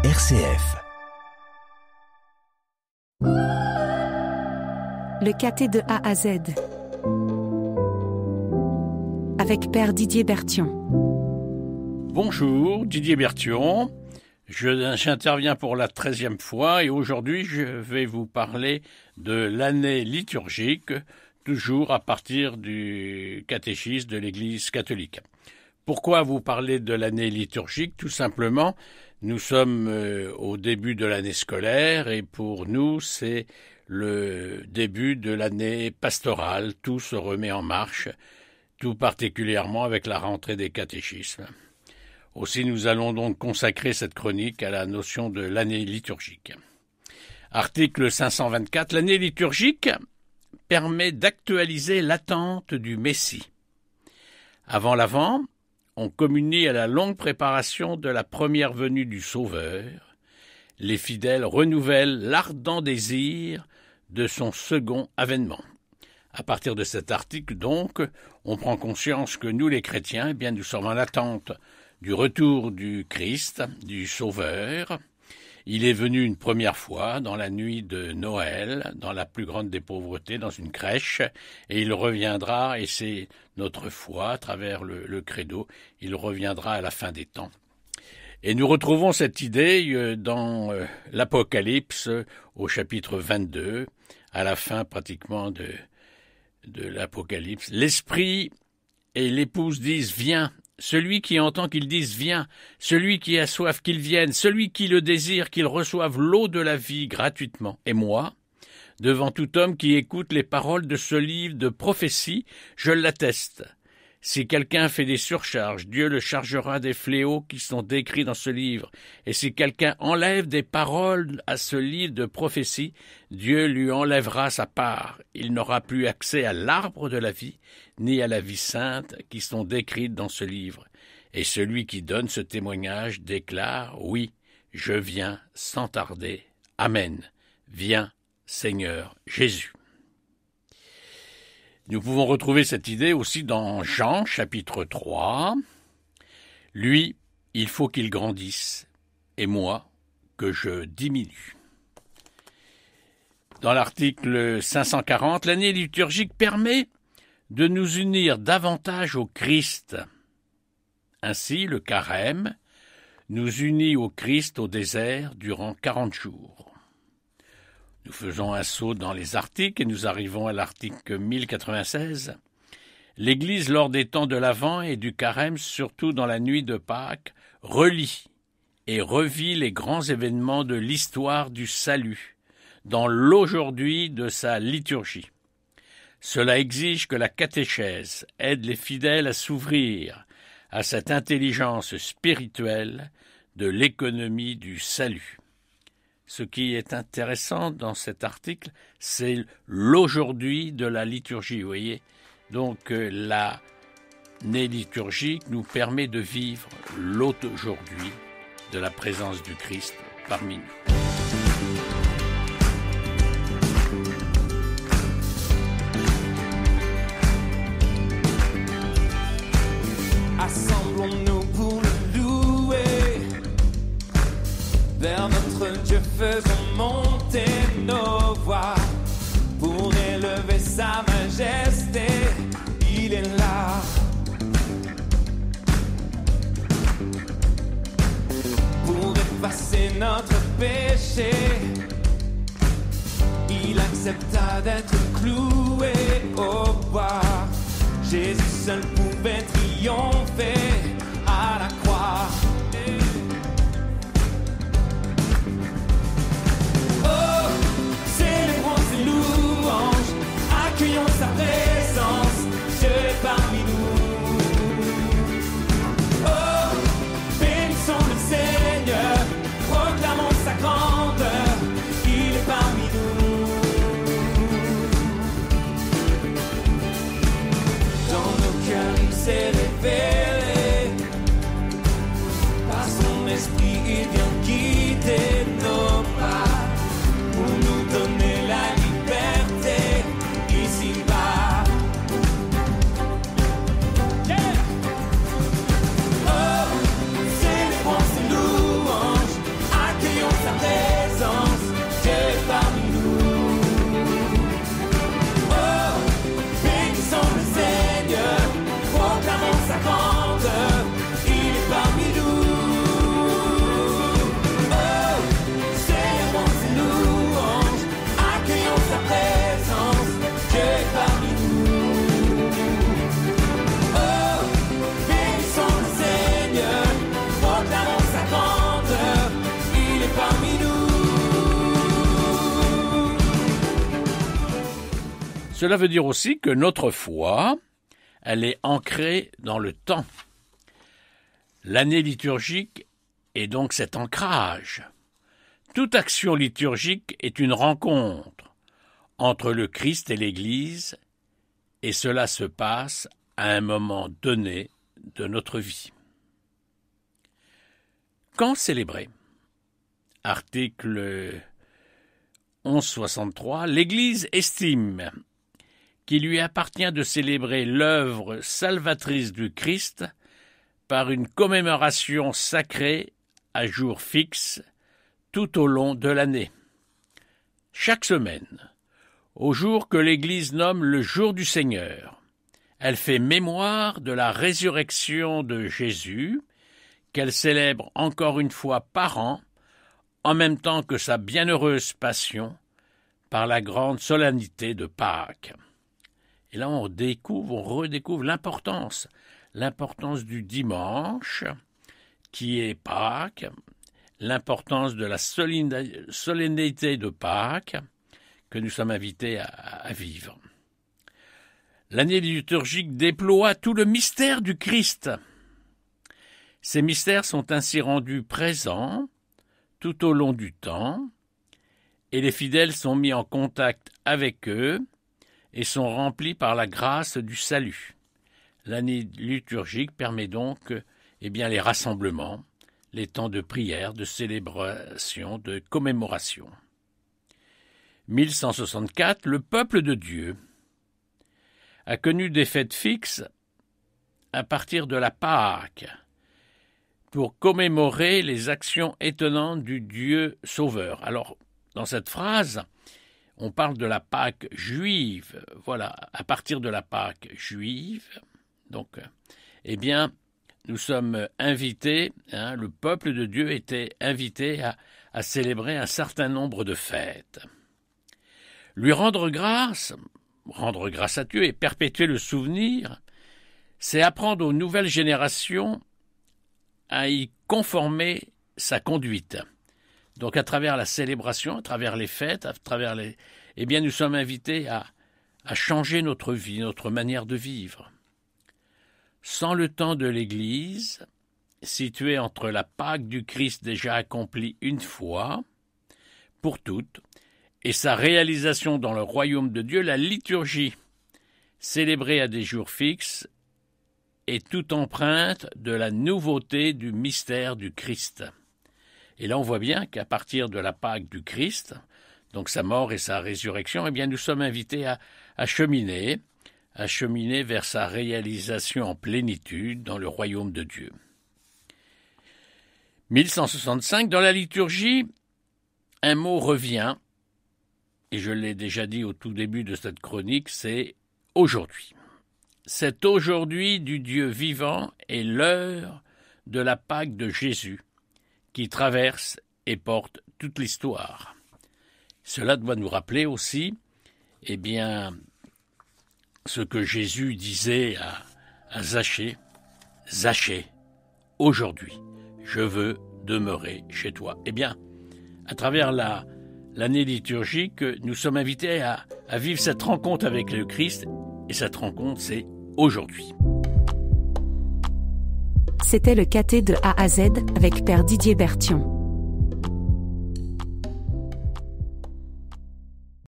RCF. Le caté de A à Z avec Père Didier Berthion. Bonjour, Didier Berthion. J'interviens pour la 13e fois et aujourd'hui je vais vous parler de l'année liturgique, toujours à partir du catéchisme de l'Église catholique. Pourquoi vous parler de l'année liturgique ? Tout simplement, nous sommes au début de l'année scolaire et pour nous c'est le début de l'année pastorale. Tout se remet en marche, tout particulièrement avec la rentrée des catéchismes. Aussi, nous allons donc consacrer cette chronique à la notion de l'année liturgique. Article 524. L'année liturgique permet d'actualiser l'attente du Messie. Avant l'Avent, on communie à la longue préparation de la première venue du Sauveur. Les fidèles renouvellent l'ardent désir de son second avènement. À partir de cet article, donc, on prend conscience que nous, les chrétiens, nous sommes en attente du retour du Christ, du Sauveur. Il est venu une première fois dans la nuit de Noël, dans la plus grande des pauvretés, dans une crèche, et il reviendra, et c'est notre foi, à travers le credo, il reviendra à la fin des temps. Et nous retrouvons cette idée dans l'Apocalypse, au chapitre 22, à la fin pratiquement de l'Apocalypse. L'Esprit et l'épouse disent « Viens ». Celui qui entend qu'il dise « Viens », celui qui a soif qu'il vienne, celui qui le désire qu'il reçoive l'eau de la vie gratuitement. Et moi, devant tout homme qui écoute les paroles de ce livre de prophétie, je l'atteste. Si quelqu'un fait des surcharges, Dieu le chargera des fléaux qui sont décrits dans ce livre. Et si quelqu'un enlève des paroles à ce livre de prophétie, Dieu lui enlèvera sa part. Il n'aura plus accès à l'arbre de la vie, ni à la vie sainte qui sont décrites dans ce livre. Et celui qui donne ce témoignage déclare « Oui, je viens sans tarder. Amen. Viens, Seigneur Jésus. » Nous pouvons retrouver cette idée aussi dans Jean, chapitre 3. « Lui, il faut qu'il grandisse, et moi, que je diminue. » Dans l'article 540, l'année liturgique permet de nous unir davantage au Christ. Ainsi, le carême nous unit au Christ au désert durant 40 jours. Nous faisons un saut dans les articles et nous arrivons à l'article 1096. L'Église, lors des temps de l'Avent et du carême, surtout dans la nuit de Pâques, relit et revit les grands événements de l'histoire du salut dans l'aujourd'hui de sa liturgie. Cela exige que la catéchèse aide les fidèles à s'ouvrir à cette intelligence spirituelle de l'économie du salut. Ce qui est intéressant dans cet article, c'est l'aujourd'hui de la liturgie, vous voyez. Donc l'année liturgique nous permet de vivre l'aujourd'hui de la présence du Christ parmi nous. Assemblons-nous pour le louer, vers notre Dieu faisons monter nos voix, pour élever sa majesté, il est là. Pour effacer notre péché, il accepta d'être cloué au bois. Jésus seul pouvait triompher à la croix. Oh, célébrons ses louanges, accueillons sa présence, Dieu est parmi nous. Oh, bénissons le Seigneur, proclamons sa grandeur, il est parmi nous. Dans nos cœurs il s'est révélé, par son esprit il vient guider nos pas, pour nous donner la liberté ici-bas. Yeah! Oh, célébrons ses louanges, Cela veut dire aussi que notre foi, elle est ancrée dans le temps. L'année liturgique est donc cet ancrage. Toute action liturgique est une rencontre entre le Christ et l'Église, et cela se passe à un moment donné de notre vie. Quand célébrer ? Article 1163. L'Église estime qu'il lui appartient de célébrer l'œuvre salvatrice du Christ par une commémoration sacrée à jour fixe tout au long de l'année. Chaque semaine, au jour que l'Église nomme le jour du Seigneur, elle fait mémoire de la résurrection de Jésus, qu'elle célèbre encore une fois par an, en même temps que sa bienheureuse passion, par la grande solennité de Pâques. Et là, on redécouvre l'importance du dimanche, qui est Pâques, l'importance de la solennité de Pâques, que nous sommes invités à vivre. L'année liturgique déploie tout le mystère du Christ. Ces mystères sont ainsi rendus présents tout au long du temps, et les fidèles sont mis en contact avec eux et sont remplis par la grâce du salut. L'année liturgique permet donc les rassemblements, les temps de prière, de célébration, de commémoration. 1164, le peuple de Dieu a connu des fêtes fixes à partir de la Pâque, pour commémorer les actions étonnantes du Dieu sauveur. Alors, dans cette phrase, on parle de la Pâque juive. Voilà, à partir de la Pâque juive, donc, nous sommes invités, le peuple de Dieu était invité à célébrer un certain nombre de fêtes. Lui rendre grâce à Dieu et perpétuer le souvenir, c'est apprendre aux nouvelles générations à y conformer sa conduite. Donc à travers la célébration, à travers les fêtes, nous sommes invités à changer notre vie, notre manière de vivre. Sans le temps de l'Église, situé entre la Pâque du Christ déjà accomplie une fois, pour toutes, et sa réalisation dans le royaume de Dieu, la liturgie, célébrée à des jours fixes, est toute empreinte de la nouveauté du mystère du Christ. Et là, on voit bien qu'à partir de la Pâque du Christ, donc sa mort et sa résurrection, nous sommes invités à cheminer vers sa réalisation en plénitude dans le royaume de Dieu. 1165, dans la liturgie, un mot revient, et je l'ai déjà dit au tout début de cette chronique, c'est « aujourd'hui ». C'est aujourd'hui du Dieu vivant et l'heure de la Pâque de Jésus qui traverse et porte toute l'histoire. Cela doit nous rappeler aussi, ce que Jésus disait à Zachée. Zachée, aujourd'hui, je veux demeurer chez toi. À travers l'année liturgique, nous sommes invités à vivre cette rencontre avec le Christ, et cette rencontre, c'est aujourd'hui. C'était le caté de A à Z avec Père Didier Berthion.